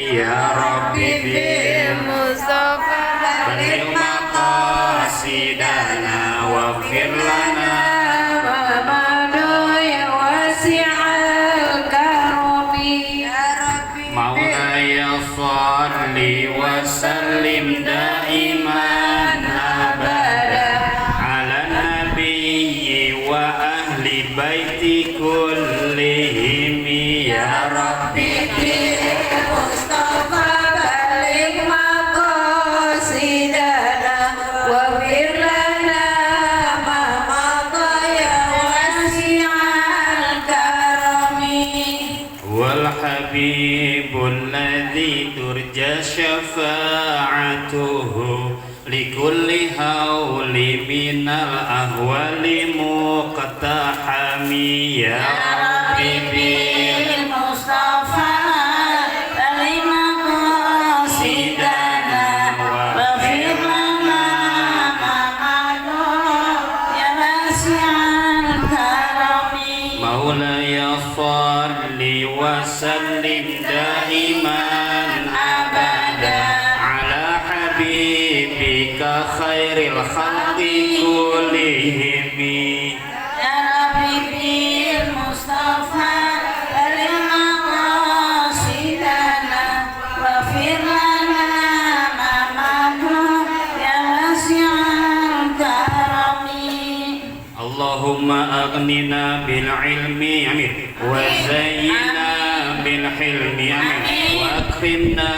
ya Rabbi bil Mustafa balligh maqasidana waghfir lana wa madu ya wasi'al karami ya Rabbi maulaya shalli wa sallim daiman abada ala nabiyyi wa ahli baiti kullihim ya Rabbi Habibul ladzi turja syafa'atuhu likulli hauli minal ahwali muqtahami ya Rabbi bil Mustafa balima qasidana wa firlana ma'adu ya wasi'al karami maulaya salli wa sallim daiman abada ala habibika khairil khalqi kullihim ya Rabbi bil Mustafa balligh maqasidana wa firlana ma'adu ya wasi'al karami Allahumma aghnina bil ilmi amin wa zayyina bil hilmi amin wa akrimna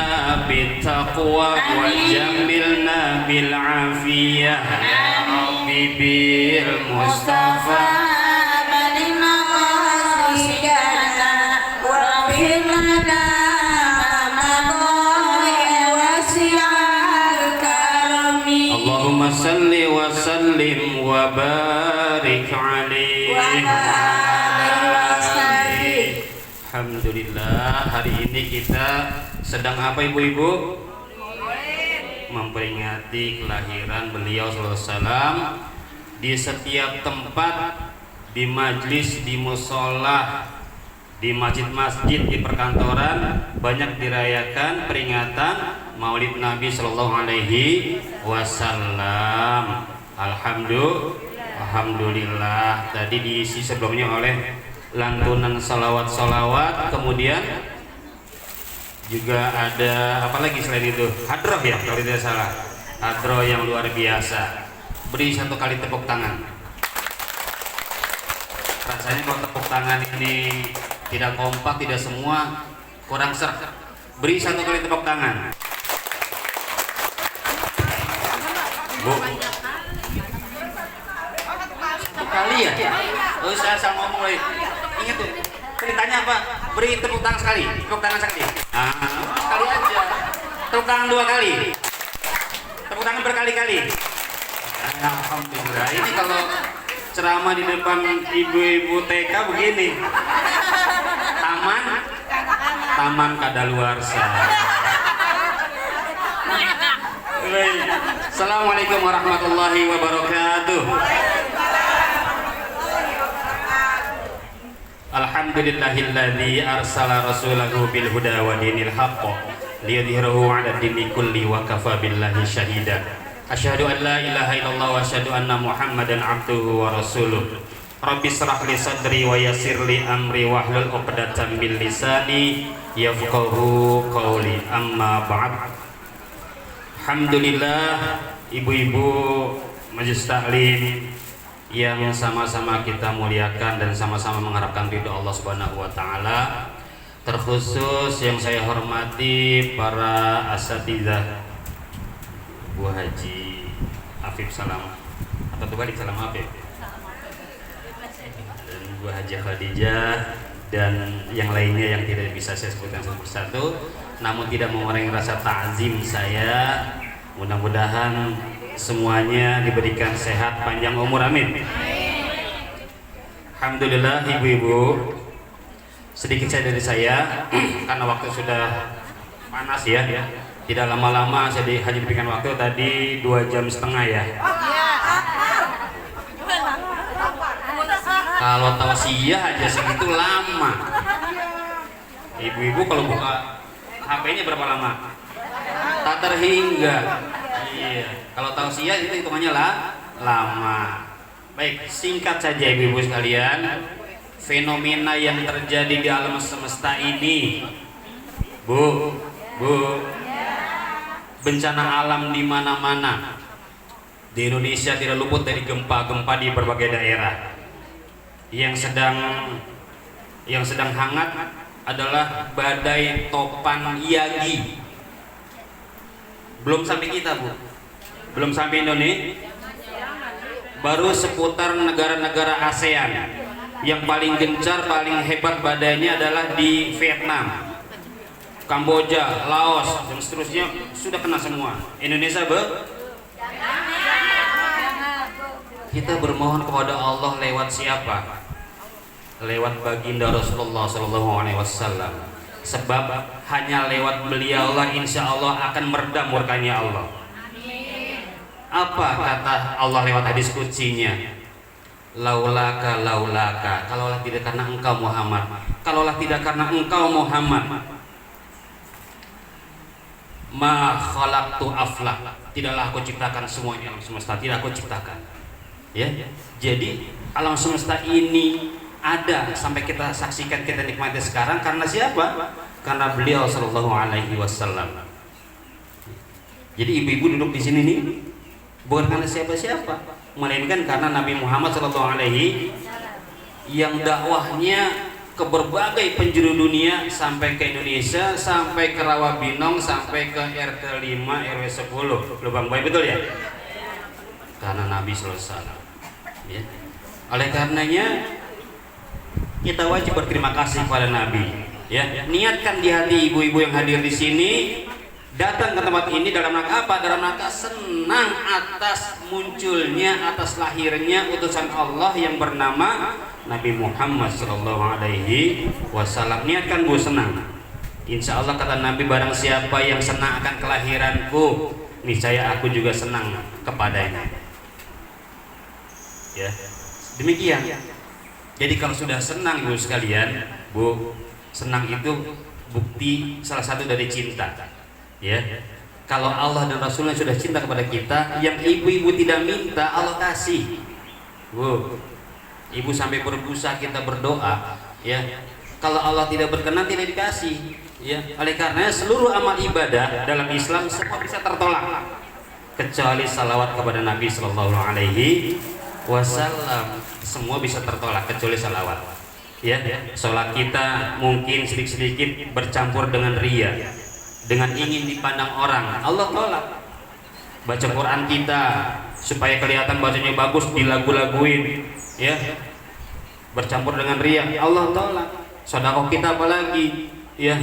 bit taqwa wa jammilna bil afiyah ya Rabbi bil Mustafa balligh maqasidana wa firlana ya wasi'al karami Allahumma salli wa sallim wa barik alaihi Alhamdulillah, hari ini kita sedang apa ibu-ibu? Memperingati kelahiran beliau sallallahu alaihi wasallam. Di setiap tempat, di majlis, di musola, di masjid-masjid, di perkantoran banyak dirayakan peringatan Maulid Nabi sallallahu alaihi wasallam. Alhamdulillah. Tadi diisi sebelumnya oleh lantunan salawat, kemudian juga ada apa lagi selain itu? Hadroh ya kalau tidak salah. Hadroh yang luar biasa. Beri satu kali tepuk tangan. Rasanya kalau tepuk tangan ini tidak kompak, tidak semua, kurang serk. Beri satu kali tepuk tangan. Bu. Kali ya? Oh, saya ngomong lagi. Ingat tuh, ceritanya apa? Beri tepuk tangan sekali, tepuk tangan sekali. Sekali aja. Tepuk tangan 2 kali. Tepuk tangan berkali-kali. Alhamdulillah. Ini kalau ceramah di depan ibu-ibu TK begini. Taman kadaluarsa. Assalamualaikum warahmatullahi wabarakatuh. Alhamdulillahilladzi arsala rasulahu bil huda wa dinil haqq liyudhhirahu 'ala dini kulli wa kafa billahi syahida. Asyhadu an la ilaha illallah wa asyhadu anna Muhammadan 'abduhu wa rasuluh. Rabbi shrah li sadri wa yassir li amri wahlul 'uqdatam min lisani yafqahu qawli. Amma ba'd. Alhamdulillah, ibu-ibu majelis taklim yang sama-sama kita muliakan dan sama-sama mengharapkan ridho Allah Subhanahu wa taala. Terkhusus yang saya hormati para asatidzah Bu Haji Afif Salam atau tuh balik Salam Afif dan Bu Haji Khadijah dan yang lainnya yang tidak bisa saya sebutkan satu persatu, namun tidak mengurangi rasa ta'zim saya. Mudah-mudahan semuanya diberikan sehat panjang umur, amin. Alhamdulillah ibu-ibu, sedikit saja dari saya karena waktu sudah panas ya. Tidak lama-lama saya hanya diberikan waktu tadi 2,5 jam ya. Kalau tausiah aja segitu lama. Ibu-ibu kalau buka HP-nya berapa lama? Tak terhingga. Iya. Kalau tausiah itu hitungannya lama. Baik, singkat saja ibu-ibu sekalian. Fenomena yang terjadi di alam semesta ini, Bu, bencana alam di mana-mana. Di Indonesia tidak luput dari gempa-gempa di berbagai daerah. Yang sedang hangat adalah badai topan Yagi. Belum sampai kita, Bu. Belum sampai Indonesia. Baru seputar negara-negara ASEAN. Yang paling gencar, paling hebat badainya adalah di Vietnam, Kamboja, Laos, dan seterusnya sudah kena semua. Indonesia, kita bermohon kepada Allah lewat siapa? Lewat baginda Rasulullah SAW. Sebab hanya lewat beliau Allah insya Allah akan meredam murkanya Allah. Apa kata Allah lewat hadis kutsinya? Laulaka, kalaulah tidak karena engkau Muhammad, kalaulah tidak karena engkau Muhammad, ma khalaqtu aflah, tidaklah aku ciptakan semua ini alam semesta, tidak aku ciptakan. Ya, jadi alam semesta ini ada sampai kita saksikan, kita nikmati sekarang karena siapa? Karena beliau Sallallahu Alaihi Wasallam. Jadi ibu-ibu duduk di sini nih bukan karena siapa-siapa, melainkan karena Nabi Muhammad Sallallahu Alaihi yang dakwahnya ke berbagai penjuru dunia, sampai ke Indonesia, sampai ke Rawabinong, sampai ke RT 5 RW 10 Lubang Bayi, betul ya? Karena Nabi Sallallahu Alaihi Wasallam. Ya. Oleh karenanya kita wajib berterima kasih kepada Nabi. Ya, niatkan di hati ibu-ibu yang hadir di sini datang ke tempat ini dalam rangka apa? Dalam rangka senang atas munculnya, atas lahirnya utusan Allah yang bernama Nabi Muhammad Sallallahu Alaihi Wasallam. Niatkan Bu, senang. Insya Allah kata Nabi, barang siapa yang senang akan kelahiranku, niscaya aku juga senang kepadanya. Ya, demikian. Jadi kalau sudah senang ibu sekalian, Bu, senang itu bukti salah satu dari cinta. Ya, kalau Allah dan Rasulnya sudah cinta kepada kita, yang ibu-ibu tidak minta Allah kasih. Bu, ibu sampai berbusa kita berdoa, ya. Kalau Allah tidak berkenan tidak dikasih. Ya, oleh karena seluruh amal ibadah dalam Islam semua bisa tertolak kecuali salawat kepada Nabi Sallallahu Alaihi Wasallam. Semua bisa tertolak kecuali salawat. Ya, sholat kita mungkin sedikit-sedikit bercampur dengan ria, dengan ingin dipandang orang, Allah tolak. Baca Quran kita supaya kelihatan bacanya bagus, dilagu-laguin, ya, bercampur dengan ria, Allah tolak. Sedekah kita apalagi, ya,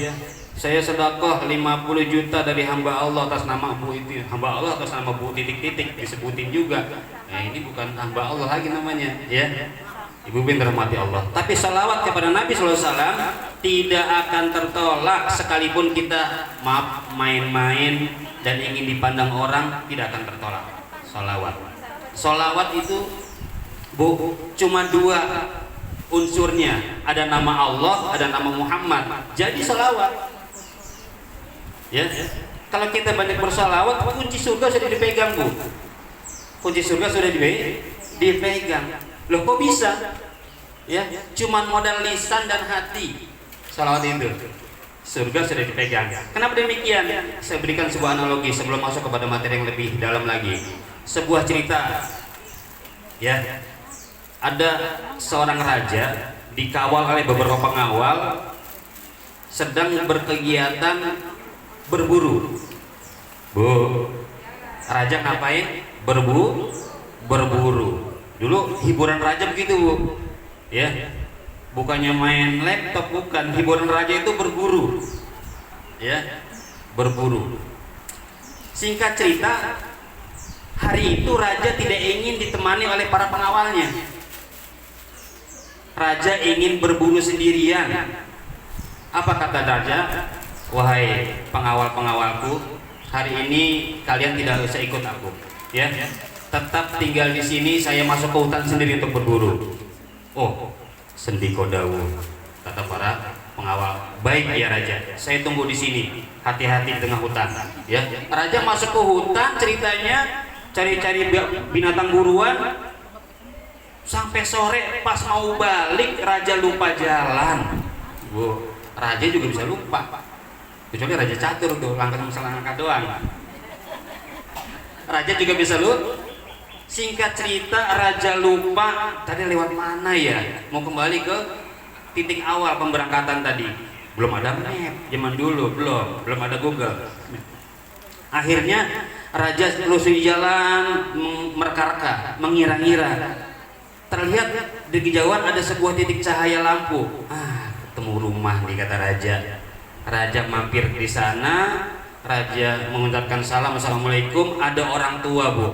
saya sedekah 50 juta dari hamba Allah atas nama Bu itu, hamba Allah atas nama Bu titik-titik disebutin juga. Nah, ini bukan hamba Allah lagi namanya, ya. Ibu bin rahmati Allah. Tapi salawat kepada Nabi SAW tidak akan tertolak sekalipun kita maaf main-main dan ingin dipandang orang, tidak akan tertolak. Salawat itu Bu cuma dua unsurnya, ada nama Allah, ada nama Muhammad. Jadi salawat. Ya, kalau kita banyak bersalawat, kunci surga sudah dipegang Bu. Kunci surga sudah dipegang. Loh kok bisa? Ya, cuman modal lisan dan hati. Salawat itu surga sudah dipegang. Kenapa demikian? Saya berikan sebuah analogi sebelum masuk kepada materi yang lebih dalam lagi. Sebuah cerita. Ya, ada seorang raja dikawal oleh beberapa pengawal sedang berkegiatan berburu. Bu, raja ngapain? Berburu. Dulu hiburan raja begitu Bu, ya, bukannya main laptop, bukan. Hiburan raja itu berburu, ya, berburu. Singkat cerita, hari itu raja tidak ingin ditemani oleh para pengawalnya. Raja ingin berburu sendirian. Apa kata raja? Wahai pengawal-pengawalku, hari ini kalian tidak usah ikut aku, ya. Tetap tinggal di sini, saya masuk ke hutan sendiri untuk berburu. Oh, sendiko dawu, kata para pengawal. Baik ya raja, saya tunggu di sini. Hati-hati di tengah hutan. Ya, raja masuk ke hutan, ceritanya cari-cari binatang buruan. Sampai sore pas mau balik, raja lupa jalan. Bu, raja juga bisa lupa. Kecuali raja catur tuh, langkah doang. Raja juga bisa lupa. Singkat cerita, raja lupa tadi lewat mana ya, mau kembali ke titik awal pemberangkatan tadi. Belum ada map zaman dulu, belum ada Google. Akhirnya raja telusuri jalan, mereka-reka, mengira-ngira. Terlihat di kejauhan ada sebuah titik cahaya lampu. Ketemu rumah nih, kata raja. Raja mampir di sana. Raja mengucapkan salam, assalamualaikum. Ada orang tua, Bu.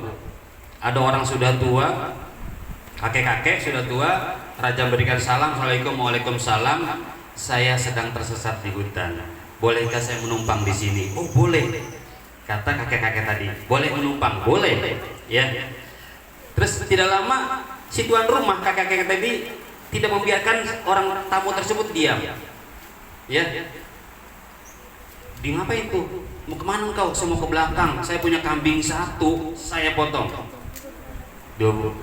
Ada orang sudah tua, kakek-kakek sudah tua. Raja memberikan salam, assalamualaikum, waalaikumsalam. Saya sedang tersesat di hutan. Bolehkah saya menumpang di sini? Oh boleh, kata kakek-kakek tadi. Boleh menumpang, boleh. Ya. Terus tidak lama si tuan rumah kakek-kakek tadi tidak membiarkan orang tamu tersebut diam. Ya. Di ngapain tuh? Mau kemana engkau? Saya mau ke belakang. Saya punya kambing satu, saya potong.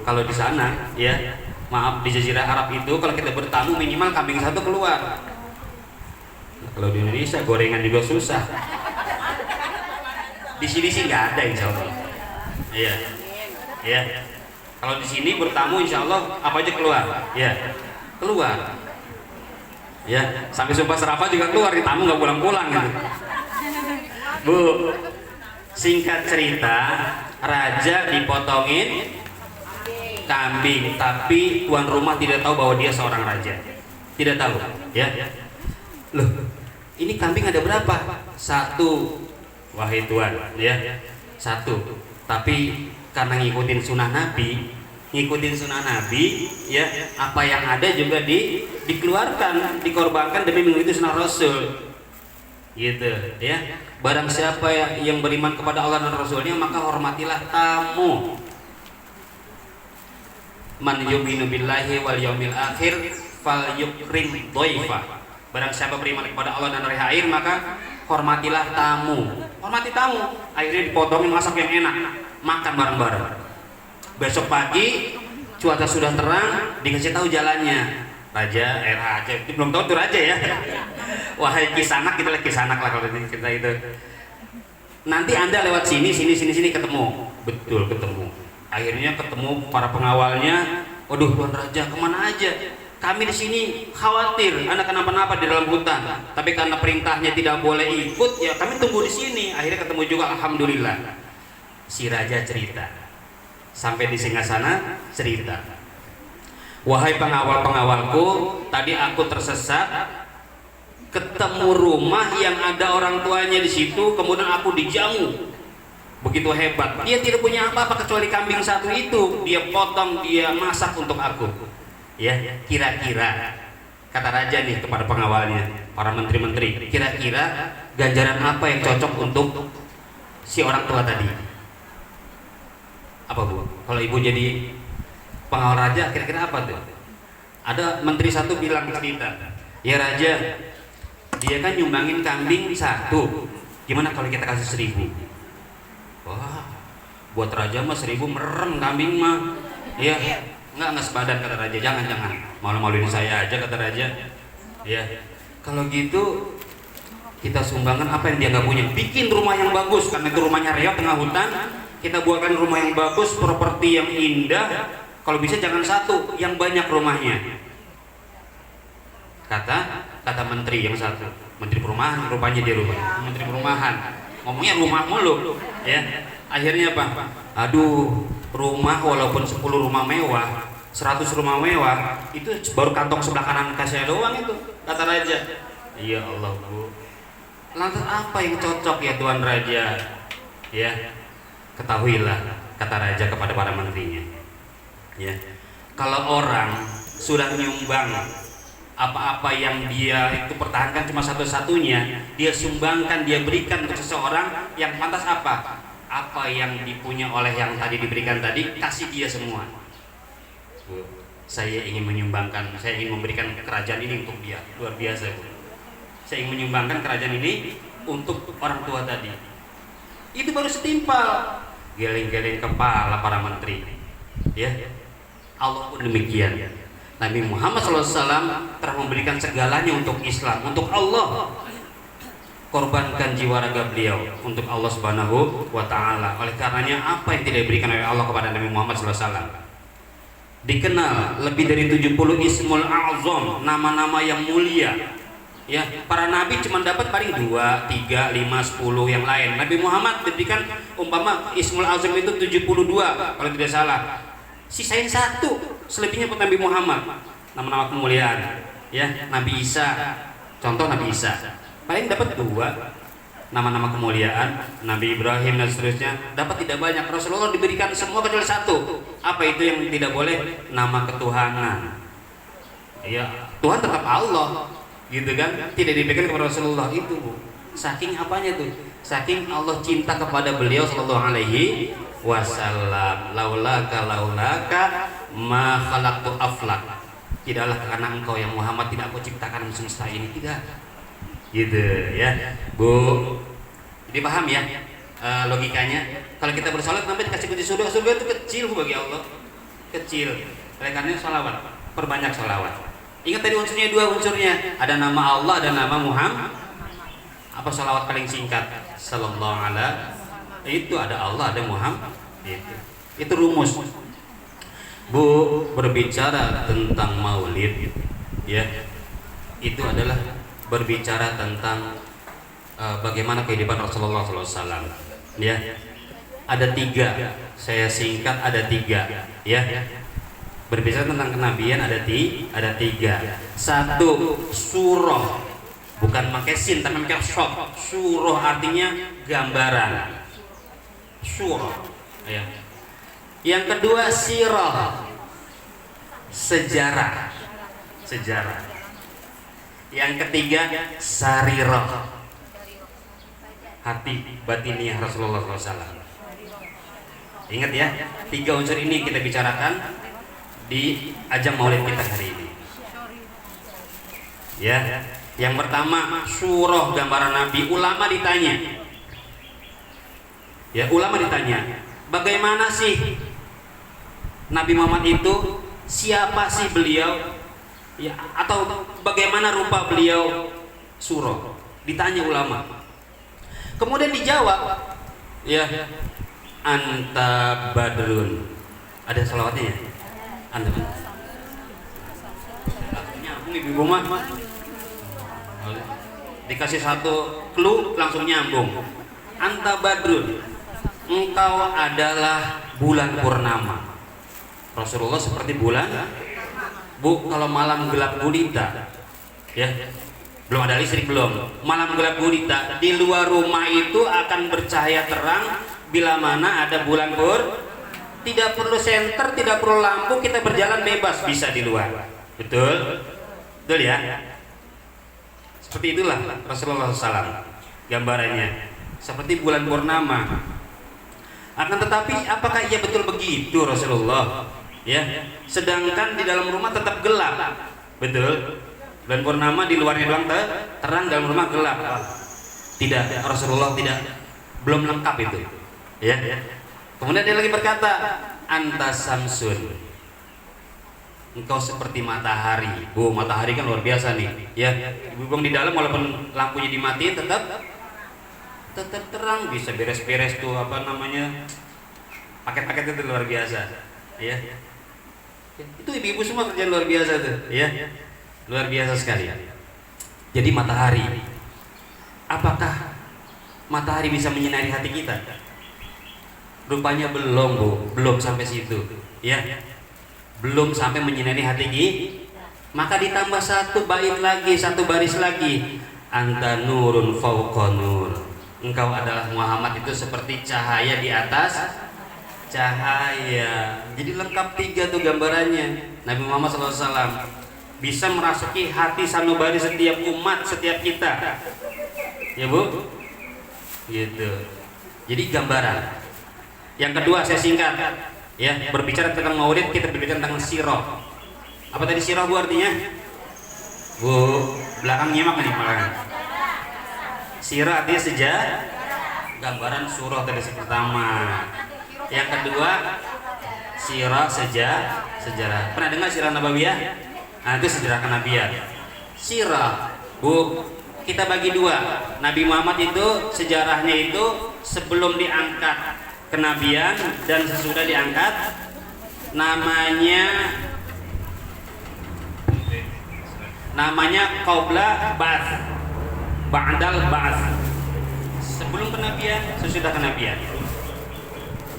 Kalau di sana, ya, maaf, di Jazirah Arab itu kalau kita bertamu minimal kambing satu keluar. Kalau di Indonesia gorengan juga susah. Di sini sih nggak ada, insya Allah. Iya, iya. Kalau di sini bertamu, insya Allah apa aja keluar. Ya, keluar. Ya, sampai sumpah serapah juga keluar. Di tamu nggak pulang-pulang gitu. Bu, singkat cerita, raja dipotongin kambing, tapi tuan rumah tidak tahu bahwa dia seorang raja. Tidak tahu, ya. Loh, ini kambing ada berapa? Satu. Wahai tuan, ya. Satu. Tapi karena ngikutin sunnah Nabi, ya, apa yang ada juga dikeluarkan, dikorbankan demi mengikuti sunnah Rasul. Gitu, ya. Barang siapa yang beriman kepada Allah dan Rasulnya, maka hormatilah tamu. Man yu'minu billahi wal yaumil akhir falyukrim dhaifa. Barang siapa beriman kepada Allah dan hari akhir, maka hormatilah tamu. Hormati tamu. Akhirnya dipotongin, masak yang enak, makan bareng-bareng. Besok pagi cuaca sudah terang, dikasih tahu jalannya. Raja, belum tahu tuh raja ya. Wahai Kisanak, kita lihat Kisanak lah kalau kita itu. Nanti Anda lewat sini ketemu. Betul, ketemu. Akhirnya ketemu para pengawalnya. Waduh, Tuan Raja, kemana aja? Kami di sini khawatir Anda kenapa-napa di dalam hutan. Tapi karena perintahnya tidak boleh ikut, ya kami tunggu di sini. Akhirnya ketemu juga, alhamdulillah. Si Raja cerita. Sampai di singgasana cerita. Wahai pengawal-pengawalku, tadi aku tersesat, ketemu rumah yang ada orang tuanya di situ, kemudian aku dijamu. Begitu hebat, dia tidak punya apa-apa kecuali kambing satu itu, dia potong, dia masak untuk aku. Ya, kira-kira kata raja nih kepada pengawalnya, para menteri-menteri, kira-kira ganjaran apa yang cocok untuk si orang tua tadi? Apa Bu? Kalau ibu jadi pengawal raja, kira-kira apa tuh? Ada menteri satu bilang cerita, ya raja, dia kan nyumbangin kambing satu, gimana kalau kita kasih 1000? Wah, buat raja mah 1000 merem kambing mah. Ya, nggak sepadan, kata raja. Jangan, malu-maluin saya aja, kata raja. Ya, kalau gitu kita sumbangkan apa yang dia nggak punya. Bikin rumah yang bagus, karena itu rumahnya reot tengah hutan. Kita buatkan rumah yang bagus, properti yang indah. Kalau bisa jangan satu, yang banyak rumahnya. Kata menteri yang satu, menteri perumahan, rupanya dia menteri perumahan. Ngomongnya rumah mulu, ya. Akhirnya apa? Aduh, rumah walaupun 10 rumah mewah, 100 rumah mewah, itu baru kantong sebelah kanan kasih doang itu, kata raja. Ya Allah, Bu. Lantas apa yang cocok ya Tuan Raja? Ya, ketahuilah, kata raja kepada para menterinya. Ya, kalau orang sudah menyumbang apa-apa yang dia itu pertahankan cuma satu-satunya, dia sumbangkan, dia berikan untuk seseorang, yang pantas apa? Apa yang dipunya oleh yang tadi diberikan tadi, kasih dia semua. Saya ingin menyumbangkan, saya ingin memberikan kerajaan ini untuk dia. Luar biasa, Bu. saya ingin menyumbangkan kerajaan ini untuk orang tua tadi. Itu baru setimpal, geleng-geleng kepala para menteri. Ya, Allah pun demikian. Nabi Muhammad SAW telah memberikan segalanya untuk Islam, untuk Allah. Korbankan jiwa raga beliau untuk Allah Subhanahu wa Ta'ala. Oleh karenanya, apa yang tidak diberikan oleh Allah kepada Nabi Muhammad SAW? Dikenal lebih dari 70 Ismul A'zam, nama-nama yang mulia. Ya, para nabi cuma dapat paling 2, 3, 5, 10 yang lain. Nabi Muhammad diberikan umpama Ismul Azam itu 72 kalau tidak salah. Sisain 1, selebihnya buat Nabi Muhammad. Nama-nama kemuliaan. Ya, Nabi Isa. Contoh Nabi Isa. Paling dapat 2 nama-nama kemuliaan. Nabi Ibrahim dan seterusnya dapat tidak banyak. Rasulullah diberikan semua kecuali 1. Apa itu yang tidak boleh? Nama ketuhanan. Ya, Tuhan tetap Allah. Gitu kan, tidak diberikan kepada Rasulullah itu, Bu. Saking apanya tuh? Saking Allah cinta kepada beliau sallallahu alaihi wasallam. Laulaka ma khalaqtu aflak. Tidaklah karena engkau yang Muhammad tidak aku ciptakan semesta ini, tidak. Gitu ya, Bu. Jadi paham ya logikanya? Kalau kita bersalat sampai dikasih kunci surga, surga itu kecil, Bu, bagi Allah. Kecil. Oleh karena sholawat, perbanyak sholawat. Ingat tadi unsurnya 2 unsurnya. Ada nama Allah, ada nama Muhammad. Apa sholawat paling singkat? Sallallahu alaihi. Itu ada Allah, ada Muhammad. Itu rumus. Bu, berbicara tentang maulid, ya, itu adalah berbicara tentang bagaimana kehidupan Rasulullah SAW. Ya, ada 3. Saya singkat, ada 3. Ya. Berbicara tentang kenabian ada 3. 1, surah, bukan pakai sin tapi pakai shot. Surah artinya gambaran. Surah. Ya. Yang kedua sirah, sejarah. Yang ketiga sarirah, hati batiniah Rasulullah SAW. Ingat ya, 3 unsur ini kita bicarakan di ajang maulid kita hari ini. Ya, yang pertama surah, gambaran Nabi. Ulama ditanya, ya, bagaimana sih Nabi Muhammad itu? Siapa sih beliau? Ya, atau bagaimana rupa beliau? Surah. Ditanya ulama. Kemudian dijawab, ya, anta badrun. Ada salawatnya ya? Anda nyambung ibu mah, dikasih 1 clue langsung nyambung. Anta badrun, engkau adalah bulan purnama. Rasulullah seperti bulan, Bu. Kalau malam gelap gulita, ya, belum ada listrik, belum, malam gelap gulita, di luar rumah itu akan bercahaya terang bila mana ada bulan purnama. Tidak perlu senter, tidak perlu lampu, kita berjalan bebas bisa di luar. Betul? Betul ya? Seperti itulah Rasulullah SAW gambarannya, seperti bulan purnama. Akan tetapi apakah ia betul begitu Rasulullah? Ya, sedangkan di dalam rumah tetap gelap. Betul? Bulan purnama di luarnya doang terang, dalam rumah gelap. Tidak, Rasulullah belum lengkap itu. Ya. Kemudian dia lagi berkata, anta samsun, engkau seperti matahari. Bu, matahari kan luar biasa nih, ya. Ibu di dalam walaupun lampunya dimatiin tetap terang, bisa beres-beres tuh apa namanya, paket-paket itu luar biasa, ya. Itu ibu-ibu semua kerjaan luar biasa tuh, ya. Luar biasa sekali. Jadi matahari, apakah matahari bisa menyinari hati kita? Rupanya belum, Bu, belum sampai situ, ya, belum sampai menyinari hati kita. Maka ditambah 1 bait lagi, 1 baris lagi, anta nurun fauqa nur, engkau adalah Muhammad itu seperti cahaya di atas cahaya. Jadi lengkap 3 tuh gambarannya. Nabi Muhammad SAW bisa merasuki hati sanubari setiap umat, setiap kita, ya, Bu, gitu. Jadi gambaran. Yang kedua saya singkat, ya, berbicara tentang maulid, kita berbicara tentang sirah. Apa tadi sirah, Bu, artinya? Bu, belakang nyimak nih malah. Sirah artinya sejarah, gambaran surah tadi pertama. Yang kedua sirah sejarah. Pernah dengar sirah nabawiyah? Nah, itu sejarah kenabian. Sirah, Bu, kita bagi dua. Nabi Muhammad itu sejarahnya itu sebelum diangkat kenabian dan sesudah diangkat, namanya qabla ba'ts, ba'dal ba'ts. Sebelum kenabian, sesudah kenabian.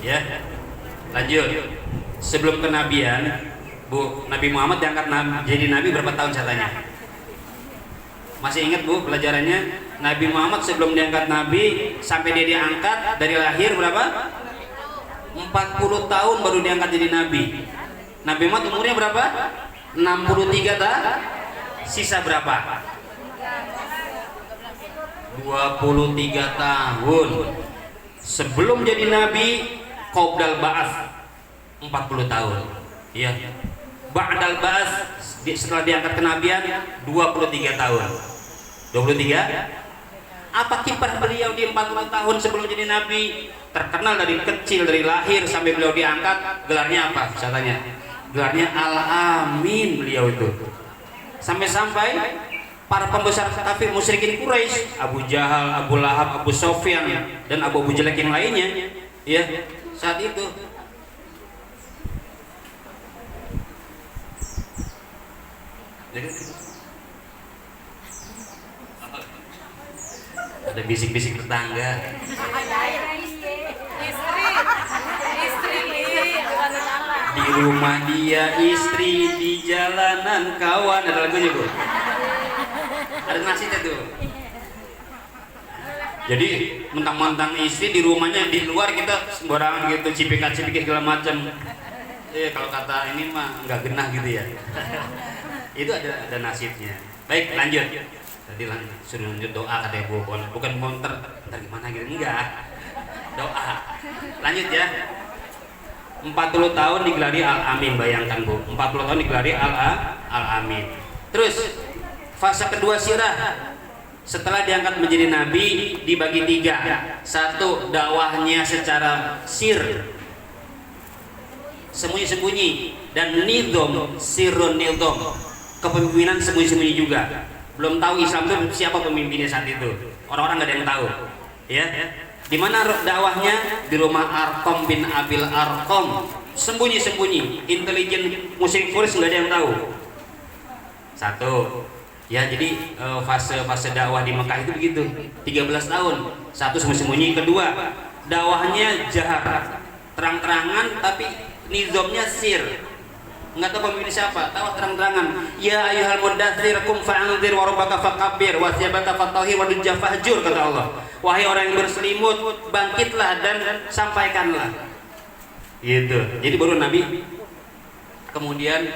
Ya. Lanjut. Sebelum kenabian, Bu, Nabi Muhammad diangkat jadi nabi berapa tahun saya tanya? Masih ingat, Bu, pelajarannya? Nabi Muhammad sebelum diangkat nabi sampai dia diangkat dari lahir berapa? 40 tahun baru diangkat jadi nabi. Nabi Muhammad umurnya berapa? 63 tahun. Sisa berapa? 23 tahun. Sebelum jadi nabi, qabdal ba'ats 40 tahun. Ya. Ba'dal ba'ats setelah diangkat kenabian 23 tahun. 23. Apa kiprah beliau di 40 tahun sebelum jadi nabi? Terkenal dari kecil, dari lahir sampai beliau diangkat, gelarnya apa? Saya tanya. Gelarnya Al-Amin beliau itu. Sampai-sampai para pembesar kafir musyrikin Quraisy, Abu Jahal, Abu Lahab, Abu Sofyan dan Abu Jelek yang lainnya, ya, saat itu ada bisik-bisik tetangga. Di rumah dia istri, di jalanan kawan. Ada lagunya, Bu. Ada nasibnya tuh. Jadi mentang-mentang istri di rumahnya, di luar kita sembarangan gitu, cipika-cipiki segala macam. Kalau kata ini mah nggak genah gitu ya. Itu ada nasibnya. Baik, lanjut. Tadi suruh lanjut doa katanya, Bu. Bukan monter ntar gimana gitu, enggak. Doa. Lanjut ya. 40 tahun digelari Al-Amin, bayangkan, Bu. 40 tahun digelari Al-Amin. Terus fase kedua sirah. Setelah diangkat menjadi nabi dibagi 3. 1, dakwahnya secara sir, sembunyi-sembunyi, dan nidhom, sirrun nidhom, kepemimpinan sembunyi-sembunyi juga. Belum tahu Islam itu siapa pemimpinnya saat itu. Orang-orang nggak ada yang tahu. Ya. Di mana dakwahnya? Di rumah Arqam bin Abil Arqam, sembunyi-sembunyi. Intelijen musyrik Quraisy nggak ada yang tahu. 1. Ya, jadi fase dakwah di Mekah itu begitu. 13 tahun. 1, sembunyi-sembunyi. 2, dakwahnya jahar, terang-terangan, tapi nizamnya sir. Nggak tahu pemimpin siapa, tahu terang-terangan. Ya ayyuhal mudaththir qum fa'anzir wa rabbaka fakabbir wa thiyabaka fatahhir wa dujja fahjur, kata Allah. Wahai orang yang berselimut, bangkitlah dan sampaikanlah. Gitu. Jadi baru Nabi kemudian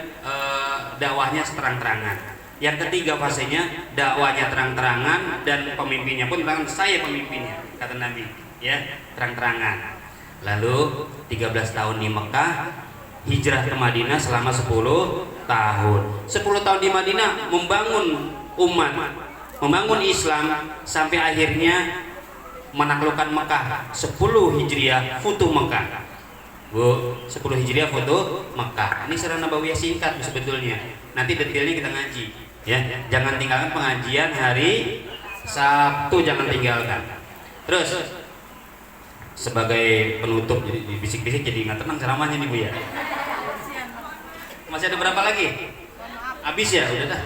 dakwahnya terang-terangan. Yang ketiga fasenya, dakwahnya terang-terangan dan pemimpinnya pun terang, saya pemimpinnya, kata Nabi, ya, terang-terangan. Lalu 13 tahun di Mekah, hijrah ke Madinah selama 10 tahun. 10 tahun di Madinah membangun umat, membangun Islam sampai akhirnya menaklukkan Mekah. 10 Hijriah futuh Mekah. Bu, 10 Hijriah futuh Mekah. Ini secara nabawiyah singkat sebetulnya. Nanti detailnya kita ngaji, ya. Jangan tinggalkan pengajian hari Sabtu, jangan tinggalkan. Terus sebagai penutup, jadi bisik-bisik jadi nggak tenang ceramahnya nih, Bu, ya. Masih ada berapa lagi? Habis ya, udah dah.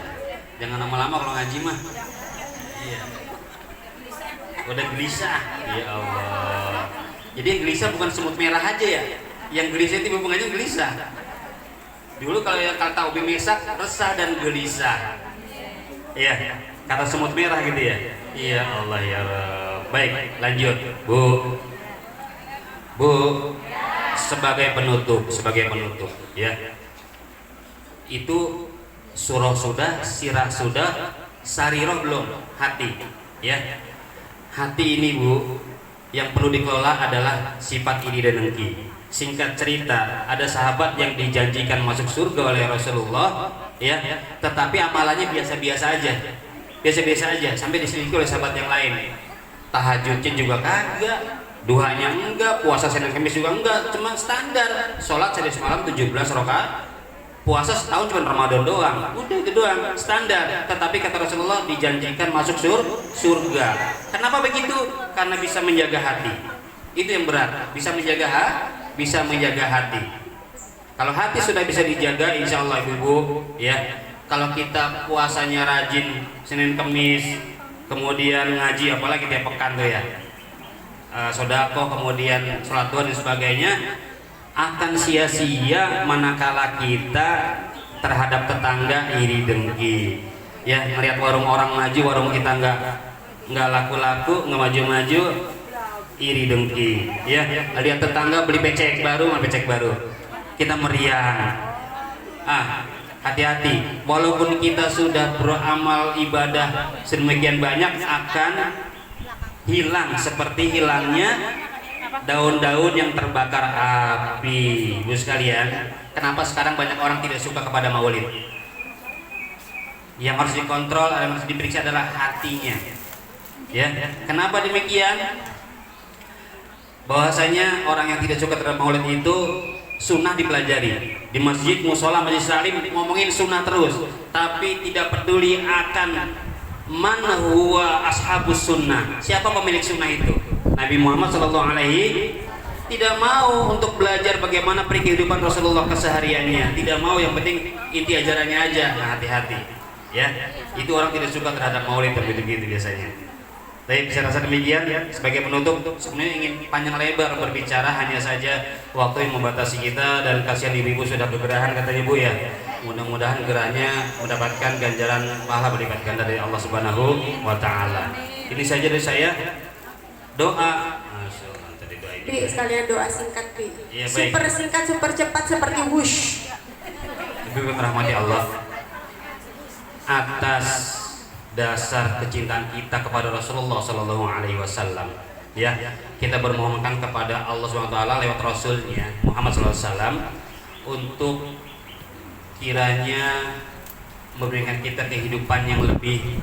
Jangan lama-lama kalau ngaji mah. Iya. Udah gelisah. Ya Allah. Jadi yang gelisah bukan semut merah aja ya. Yang gelisah itu hubungannya gelisah. Dulu kalau yang kata Ubi Mesak, resah dan gelisah. Iya. Kata semut merah gitu ya. Iya Allah ya Rabb. Baik, lanjut, Bu. Bu, sebagai penutup, ya. Itu surah sudah, sirah sudah, sarirah belum, hati, ya. Hati ini, Bu, yang perlu dikelola adalah sifat iri dan dengki. Singkat cerita, ada sahabat yang dijanjikan masuk surga oleh Rasulullah, ya, tetapi amalannya biasa-biasa aja, sampai diselidiki oleh sahabat yang lain. tahajudnya juga kagak, duhanya enggak, puasa Senin Kamis juga enggak, cuma standar sholat sehari semalam 17 rakaat, puasa setahun cuma Ramadan doang, udah itu doang standar. Tetapi kata Rasulullah dijanjikan masuk surga. Kenapa begitu? Karena bisa menjaga hati, itu yang berat, bisa menjaga hati. Kalau hati sudah bisa dijaga, insya Allah ibu ya, kalau kita puasanya rajin Senin Kamis, kemudian ngaji apalagi tiap pekan tuh ya, sodako, kemudian sholat duha dan sebagainya, akan sia-sia manakala kita terhadap tetangga iri dengki ya, ngelihat warung orang maju, warung kita nggak laku-laku, nggak maju-maju, iri dengki ya. Lihat tetangga beli becek baru, kita meriang. Hati-hati, walaupun kita sudah beramal ibadah sedemikian banyak, akan hilang seperti hilangnya daun-daun yang terbakar api. Ibu sekalian, kenapa sekarang banyak orang tidak suka kepada maulid? Yang harus dikontrol, yang harus diperiksa adalah hatinya ya. Kenapa demikian? Bahwasanya orang yang tidak suka terhadap maulid itu sunnah dipelajari di masjid, musola, majelis taklim, ngomongin sunnah terus, tapi tidak peduli akan man huwa ashabus sunnah, siapa pemilik sunnah itu. Nabi Muhammad Shallallahu Alaihi tidak mau untuk belajar bagaimana kehidupan Rasulullah kesehariannya, tidak mau, yang penting inti ajarannya aja. Nah, hati-hati ya, itu orang tidak suka terhadap maulid begitu biasanya. Tapi saya rasa demikian. Sebagai penutup, sebenarnya ingin panjang lebar berbicara, hanya saja waktu yang membatasi kita, dan kasihan ibu-ibu sudah bergerahan katanya Bu ya. Mudah-mudahan gerahnya mendapatkan ganjaran pahala berlipat ganda dari Allah Subhanahu wa taala. Ini saja dari saya. Doa. Bi, sekalian doa singkat Bi. Ya, super singkat, super cepat seperti wush. Ibu rahmati Allah. Atas dasar kecintaan kita kepada Rasulullah Sallallahu Alaihi Wasallam, ya, kita bermohonkan kepada Allah Subhanahu Wa Taala lewat Rasulnya Muhammad Sallallahu Alaihi Wasallam untuk kiranya memberikan kita kehidupan yang lebih